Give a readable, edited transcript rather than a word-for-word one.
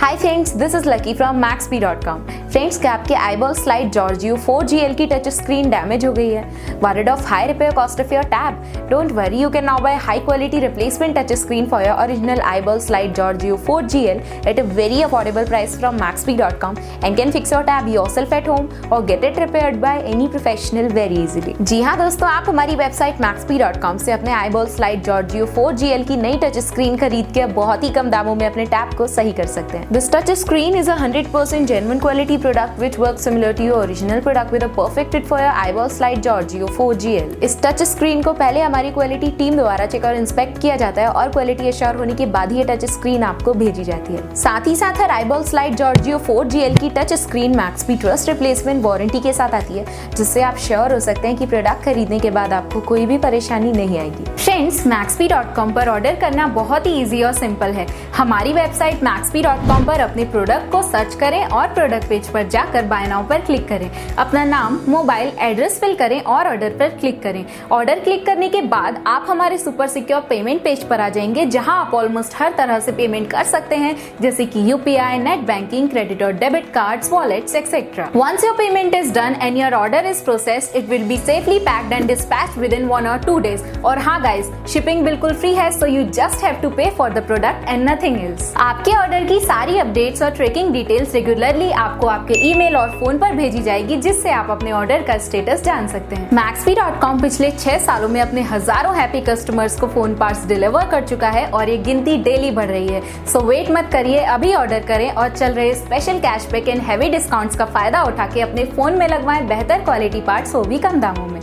Hi friends, this is lucky from Maxbhi.com। Friends, क्या आपके IBall slide Gorgeo 4GL की touch screen damage हो गई है? Worried of high repair cost of your tab? Don't worry, you can now buy high quality replacement touch screen for your original IBall slide Gorgeo 4GL at a very affordable price from Maxbhi.com and can fix your tab yourself at home or get it repaired by any professional very easily। जी हाँ दोस्तों, आप हमारी website Maxbhi.com से अपने IBall slide Gorgeo 4GL की नई touch screen खरीद के बहुत ही कम दामों में अपने टैब को सही कर सकते हैं। This touch screen is a 100% genuine quality product which works similar to your original product with a perfect fit for your IBall slide Gorgeo 4GL। इस टच स्क्रीन को पहले हमारी क्वालिटी टीम द्वारा चेक और इंस्पेक्ट किया जाता है और क्वालिटी एश्योर होने के बाद ही ये टच स्क्रीन आपको भेजी जाती है। साथ ही साथ हर IBall स्लाइड Gorgeo 4GL की touch screen Maxbhi trust replacement warranty के साथ आती है, जिससे आप श्योर हो सकते हैं कि प्रोडक्ट खरीदने के बाद आपको कोई भी परेशानी नहीं आएगी। फ्रेंड्स, Maxbhi.com पर ऑर्डर करना बहुत ही इजी और सिंपल है। हमारी वेबसाइट Maxbhi.com पर अपने प्रोडक्ट को सर्च करें और प्रोडक्ट पेज पर जाकर बाय नाउ पर क्लिक करें। अपना नाम, मोबाइल एड्रेस फिल करें और ऑर्डर पर क्लिक करें। ऑर्डर क्लिक करने के बाद आप हमारे सुपर सिक्योर पेमेंट पेज पर आ जाएंगे, जहां आप ऑलमोस्ट हर तरह से पेमेंट कर सकते हैं, जैसे कि UPI, नेट बैंकिंग, क्रेडिट और debit cards, wallets etcetera. Once your payment is done and your order is processed, it will be safely packed and dispatched within 1 or 2 days। और हाँ गाइस, शिपिंग बिल्कुल free है, so you just have to pay for the product and nothing else। आपके order की सारी updates और tracking details regularly आपको आपके ईमेल और फोन पर भेजी जाएगी, जिससे आप अपने ऑर्डर का स्टेटस जान सकते हैं। Maxbhi.com पिछले 6 सालों में अपने हजारों हैप्पी कस्टमर्स को फोन पार्ट्स डिलीवर कर चुका है और ये गिनती डेली बढ़ रही है। सो वेट मत करिए, अभी ऑर्डर करें और चल रहे special cashback and heavy discounts का फायदा उठा के अपने फोन में लगवाएं बेहतर क्वालिटी पार्ट्स, वो भी कम दामों में।